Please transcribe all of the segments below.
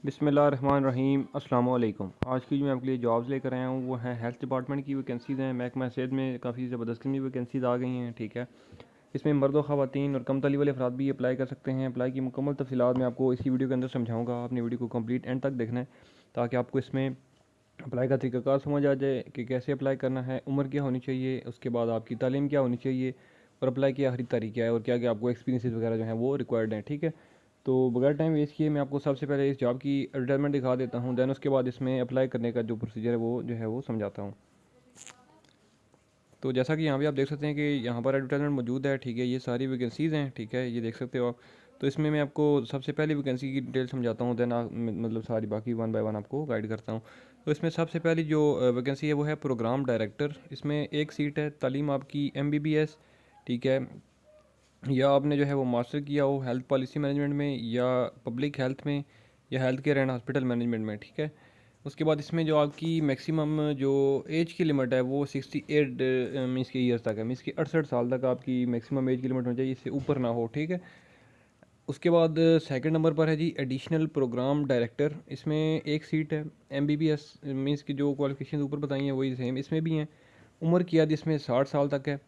बिस्मिल्लाहिर्रहमानिर्रहीम अस्सलाम वालेकुम। आज की जो मैं आपके लिए जॉब्स लेकर आया हूँ वो है हेल्थ डिपार्टमेंट की वैकेंसीज़ हैं। महकमा सेहत में काफ़ी ज़बरदस्त किस्म की वैकेंसीज़ आ गई हैं, ठीक है। इसमें मर्द व ख़वातीन और कम तली वाले अफराद भी अप्लाई कर सकते हैं। अप्लाई की मुकम्मल तफसीलात मैं आपको इसी वीडियो के अंदर समझाऊँगा। आपने वीडियो को कंप्लीट एंड तक देखना है ताकि आपको इसमें अप्लाई का तरीक़ाकार समझ आ जाए कि कैसे अप्लाई करना है, उम्र क्या होनी चाहिए, उसके बाद आपकी तालीम क्या होनी चाहिए और अप्लाई की आखिरी तारीख क्या है और क्या क्या आपको एक्सपीरियंसेस वगैरह जो हैं वो रिक्वायर्ड हैं, ठीक है। तो बगैर टाइम वेस्ट किए मैं आपको सबसे पहले इस जॉब की एडवर्टाइजमेंट दिखा देता हूँ, दैन उसके बाद इसमें अप्लाई करने का जो प्रोसीजर है वो जो है वो समझाता हूँ। तो जैसा कि यहाँ पे आप देख सकते हैं कि यहाँ पर एडवर्टाइजमेंट मौजूद है, ठीक है। ये सारी वैकेंसीज़ हैं, ठीक है, ये देख सकते हो आप। तो इसमें मैं आपको सबसे पहले वैकेंसी की डिटेल समझाता हूँ, दैन मतलब सारी बाकी वन बाय वन आपको गाइड करता हूँ। तो इसमें सबसे पहली जो वैकेंसी है वो है प्रोग्राम डायरेक्टर। इसमें एक सीट है। तालीम आपकी MBBS, ठीक है, या आपने जो है वो मास्टर किया हो हेल्थ पॉलिसी मैनेजमेंट में या पब्लिक हेल्थ में या health care and hospital management में, ठीक है। उसके बाद इसमें जो आपकी मैक्सिमम जो एज की लिमिट है वो 68 मीन्स के ईयर्स तक है। मीन्स की 68 साल तक आपकी मैक्सिमम एज की लिमिट होनी चाहिए, इससे ऊपर ना हो, ठीक है। उसके बाद सेकंड नंबर पर है जी एडिशनल प्रोग्राम डायरेक्टर। इसमें एक सीट है। MBBS मीन्स की जो क्वालिफिकेशन ऊपर बताई हैं वही सेम इसमें भी हैं। उम्र की हद इसमें 60 साल तक है।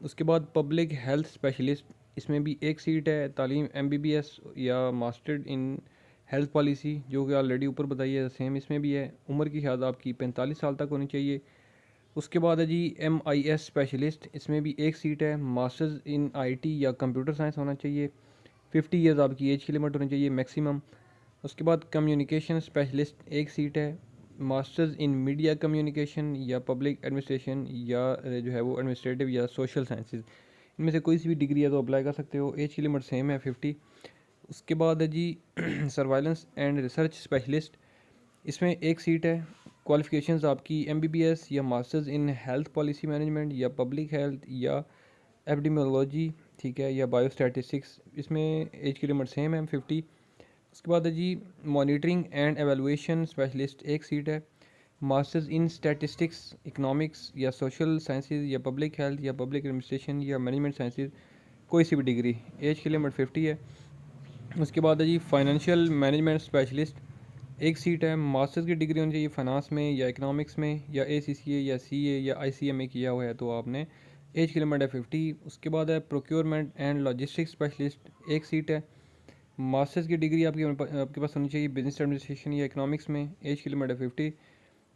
उसके बाद पब्लिक हेल्थ स्पेशलिस्ट, इसमें भी एक सीट है। तालीम MBBS या मास्टर्ड इन हेल्थ पॉलिसी जो कि ऑलरेडी ऊपर बताई है सेम इसमें भी है। उम्र की हद आपकी 45 साल तक होनी चाहिए। उसके बाद है जी MIS स्पेशलिस्ट। इसमें भी एक सीट है। मास्टर्स इन IT या कंप्यूटर साइंस होना चाहिए। 50 ईयर्स आपकी एज की लिमिट होनी चाहिए मैक्सिमम। उसके बाद कम्युनिकेशन स्पेशलिस्ट एक सीट है। मास्टर्स इन मीडिया कम्युनिकेशन या पब्लिक एडमिनिस्ट्रेशन या जो है वो एडमिनिस्ट्रेटिव या सोशल साइंसेज, इनमें से कोई सी भी डिग्री है तो अप्लाई कर सकते हो। एज की लिमिट सेम है 50। उसके बाद है जी सर्वाइलेंस एंड रिसर्च स्पेशलिस्ट। इसमें एक सीट है। क्वालिफ़िकेशंस आपकी MBBS या masters in health policy management या पब्लिक हेल्थ या एपिडेमियोलॉजी, ठीक है, या बायोस्टैटिस्टिक्स। इसमें एज की लिमिट सेम है 50। उसके बाद है जी मॉनिटरिंग एंड एवेलुएशन स्पेशलिस्ट एक सीट है। मास्टर्स इन स्टैटिस्टिक्स इकोनॉमिक्स या सोशल साइंसेज या पब्लिक हेल्थ या पब्लिक एडमिनिस्ट्रेशन या मैनेजमेंट साइंसेज, कोई सी भी डिग्री। एज की लिमिट 50 है। उसके बाद है जी फाइनेंशियल मैनेजमेंट स्पेशलिस्ट एक सीट है। मास्टर्स की डिग्री होनी चाहिए फाइनेंस में या इकोनॉमिक्स में या ACCA या CA या ICMA किया हुआ है तो आपने। एज की लिमिट है 50। उसके बाद है प्रोक्योरमेंट एंड लॉजिस्टिक्स स्पेशलिस्ट एक सीट है। मास्टर्स की डिग्री आपके पास होनी चाहिए बिजनेस एडमिनिस्ट्रेशन या इकोनॉमिक्स में। एज की लिमिट है 50।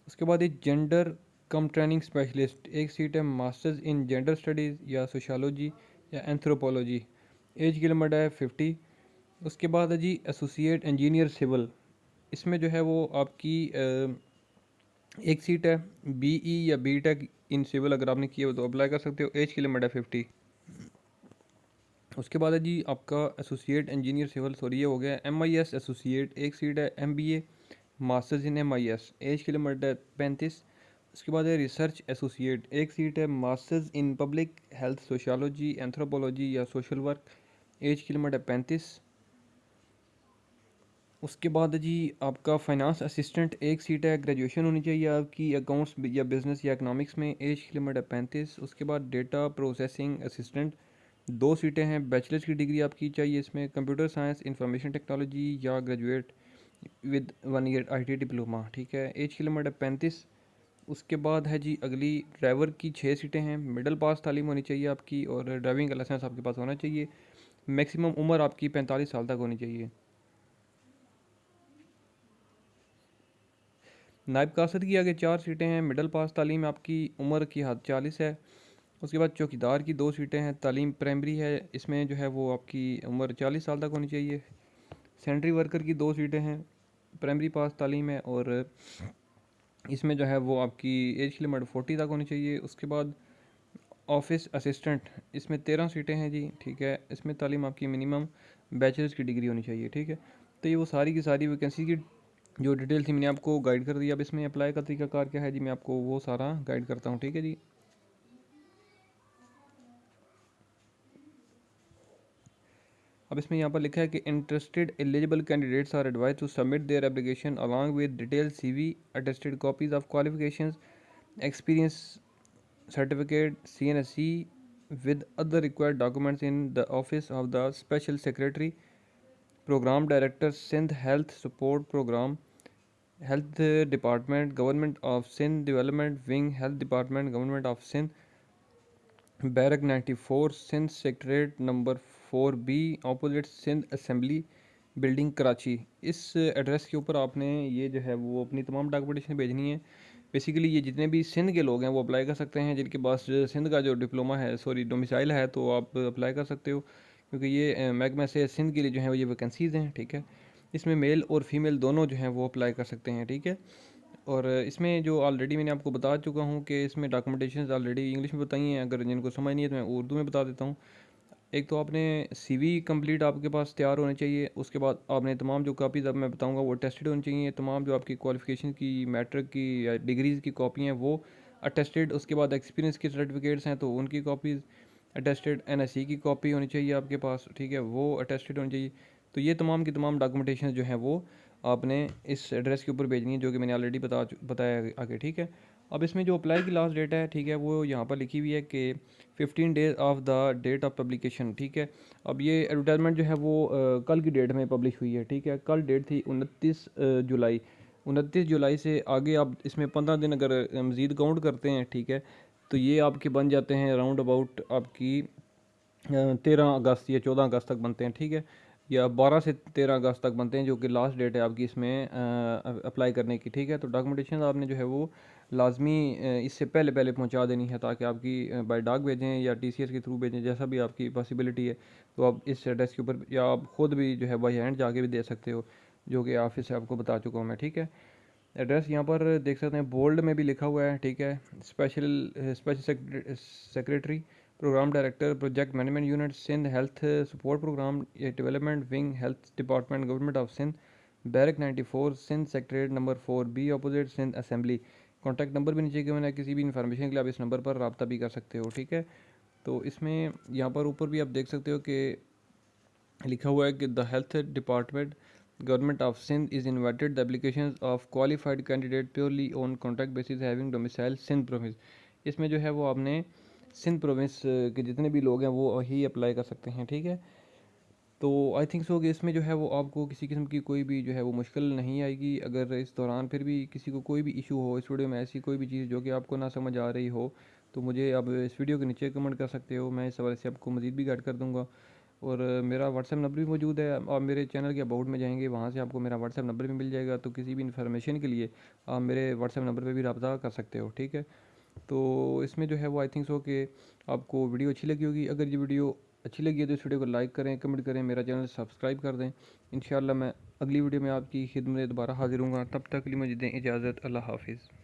उसके बाद एक जेंडर कम ट्रेनिंग स्पेशलिस्ट एक सीट है। मास्टर्स इन जेंडर स्टडीज़ या सोशोलॉजी या एंथ्रोपोलॉजी। एज की लिमिट है 50। उसके बाद है जी एसोसिएट इंजीनियर सिविल। इसमें जो है वो आपकी एक सीट है। BE या BTech इन सिविल अगर आपने किया हो तो अप्लाई कर सकते हो। एज की लिमिट है 50। उसके बाद है जी आपका एसोसिएट इंजीनियर सिविल, सॉरी ये हो गया MIS एसोसिएट एक सीट है। MBA masters in MIS, age की लिमिट है 35। उसके बाद है रिसर्च एसोसिएट एक सीट है। Masters in public health sociology anthropology या सोशल वर्क, एज की लिमिट है 35। उसके बाद जी आपका फाइनेंस असिस्टेंट एक सीट है। ग्रेजुएशन होनी चाहिए आपकी अकाउंट्स या बिजनेस या इकनॉमिक्स में। एज की लिमिट है 35। उसके बाद डेटा प्रोसेसिंग असिस्टेंट दो सीटें हैं। बैचलर्स की डिग्री आपकी चाहिए इसमें। कंप्यूटर साइंस इंफॉर्मेशन टेक्नोलॉजी या graduate with 1 year IT diploma, ठीक है। एज की लिमिट है 35। उसके बाद है जी अगली ड्राइवर की 6 सीटें हैं। मिडिल पास तालीम होनी चाहिए आपकी और ड्राइविंग का लाइसेंस आपके पास होना चाहिए। मैक्सिमम उम्र आपकी 45 साल तक होनी चाहिए। नायब कासद की आगे 4 सीटें हैं। मिडिल पास तालीम आपकी, उम्र की हद 40 है। उसके बाद चौकीदार की 2 सीटें हैं। तालीम प्राइमरी है, इसमें जो है वो आपकी उम्र 40 साल तक होनी चाहिए। सेंट्री वर्कर की 2 सीटें हैं। प्राइमरी पास तालीम है और इसमें जो है वो आपकी एज की लिमिट 40 तक होनी चाहिए। उसके बाद ऑफिस असिस्टेंट, इसमें 13 सीटें हैं जी, ठीक है। इसमें तालीम आपकी मिनिमम बैचलर्स की डिग्री होनी चाहिए, ठीक है। तो ये वो सारी की सारी वैकेंसी की जो डिटेल थी मैंने आपको गाइड कर दिया। अब इसमें अप्लाई का तरीकाकार क्या है जी, मैं आपको वो सारा गाइड करता हूँ, ठीक है जी। अब इसमें यहाँ पर लिखा है कि interested eligible candidates are advise to submit their application along with detail CV, attested copies of qualifications, experience certificate, CNSE with other required documents in the office of the special secretary program director Sindh health support program, health department government of Sindh, development wing health department government of Sindh, barrack 94 Sindh secretariat number 4B opposite Sindh assembly building Karachi. इस address के ऊपर आपने ये जो है वो अपनी तमाम डॉक्यूमेंटेशन भेजनी है। बेसिकली ये जितने भी सिंध के लोग हैं वो अप्लाई कर सकते हैं, जिनके पास सिंध का जो डिप्लोमा है, सॉरी डोमिसाइल है, तो आप अप्लाई कर सकते हो, क्योंकि ये महकमा से सिंध के लिए जो है वो ये वैकेंसीज़ हैं, ठीक है। इसमें मेल और फीमेल दोनों जो हैं वो अप्लाई कर सकते हैं, ठीक है। और इसमें जो ऑलरेडी मैंने आपको बता चुका हूँ कि इसमें डॉक्यूमेंटेशन ऑलरेडी इंग्लिश में बताई हैं, अगर जिनको समझ नहीं है तो मैं उर्दू में बता देता हूँ। एक तो आपने सीवी कंप्लीट आपके पास तैयार होने चाहिए, उसके बाद आपने तमाम जो कापीज़ अब मैं बताऊंगा वो अटेस्टेड होनी चाहिए, तमाम जो आपकी क्वालिफ़िकेशन की मैट्रिक की या डिग्रीज़ की कॉपी हैं वो अटेस्टेड, उसके बाद एक्सपीरियंस की सर्टिफिकेट्स हैं तो उनकी कॉपीज़ अटेस्टेड, एनएससी की कॉपी होनी चाहिए आपके पास, ठीक है, वो अटेस्टेड होनी चाहिए। तो ये तमाम की तमाम डॉक्यूमेंटेशन जो है वो आपने इस एड्रेस के ऊपर भेजनी है, जो कि मैंने ऑलरेडी बताया आगे, ठीक है। अब इसमें जो अप्लाई की लास्ट डेट है, ठीक है, वो यहाँ पर लिखी हुई है कि 15 days of the date of publication, ठीक है। अब ये एडवर्टाइजमेंट जो है वो कल की डेट में पब्लिश हुई है, ठीक है। कल डेट थी 29 जुलाई। 29 जुलाई से आगे आप इसमें 15 दिन अगर मज़ीद काउंट करते हैं, ठीक है, तो ये आपके बन जाते हैं राउंड अबाउट आपकी 13 अगस्त या 14 अगस्त तक बनते हैं, ठीक है, या 12 से 13 अगस्त तक बनते हैं, जो कि लास्ट डेट है आपकी इसमें अप्लाई करने की, ठीक है। तो डॉक्यूमेंटेशन आपने जो है वो लाजमी इससे पहले पहले पहुंचा देनी है, ताकि आपकी बाय डाक भेजें या टीसीएस के थ्रू भेजें, जैसा भी आपकी पॉसिबिलिटी है, तो आप इस एड्रेस के ऊपर, या आप ख़ुद भी जो है बाई हैंड जाके भी दे सकते हो, जो कि ऑफिस से आपको बता चुका हूँ मैं, ठीक है। एड्रेस यहाँ पर देख सकते हैं, बोल्ड में भी लिखा हुआ है, ठीक है। Special secretary program director project management unit Sindh health support program development wing health department government of Sindh, barrack 94 Sindh secretariat number 4B opposite Sindh assembly. Contact number भी नीचे गिवन है, किसी भी इन्फॉर्मेशन के लिए आप इस नंबर पर रब्ता भी कर सकते हो, ठीक है। तो इसमें यहाँ पर ऊपर भी आप देख सकते हो कि लिखा हुआ है कि the health department government of Sindh is invited the application of qualified candidate purely on contract basis having domicile Sindh province. इसमें जो है वो आपने सिंध प्रोविंस के जितने भी लोग हैं वो ही अप्लाई कर सकते हैं, ठीक है। तो आई थिंक सो कि इसमें जो है वो आपको किसी किस्म की कोई भी जो है वो मुश्किल नहीं आएगी। अगर इस दौरान फिर भी किसी को कोई भी इशू हो इस वीडियो में, ऐसी कोई भी चीज़ जो कि आपको ना समझ आ रही हो, तो मुझे आप इस वीडियो के नीचे कमेंट कर सकते हो, मैं इस हवाले से आपको मज़ीद भी गाइड कर दूँगा। और मेरा व्हाट्सएप नंबर भी मौजूद है, आप मेरे चैनल के अबाउट में जाएंगे, वहाँ से आपको मेरा व्हाट्सएप नंबर भी मिल जाएगा, तो किसी भी इन्फॉर्मेशन के लिए आप मेरे व्हाट्सएप नंबर पे भी रब्ता कर सकते हो, ठीक है। तो इसमें जो है वो आई थिंक सो कि आपको वीडियो अच्छी लगी होगी। अगर ये वीडियो अच्छी लगी है तो इस वीडियो को लाइक करें, कमेंट करें, मेरा चैनल सब्सक्राइब कर दें। इंशाल्लाह मैं अगली वीडियो में आपकी खिदमत में दोबारा हाजिर हूँगा, तब तक के लिए मुझे दें इजाज़त। अल्लाह हाफिज़।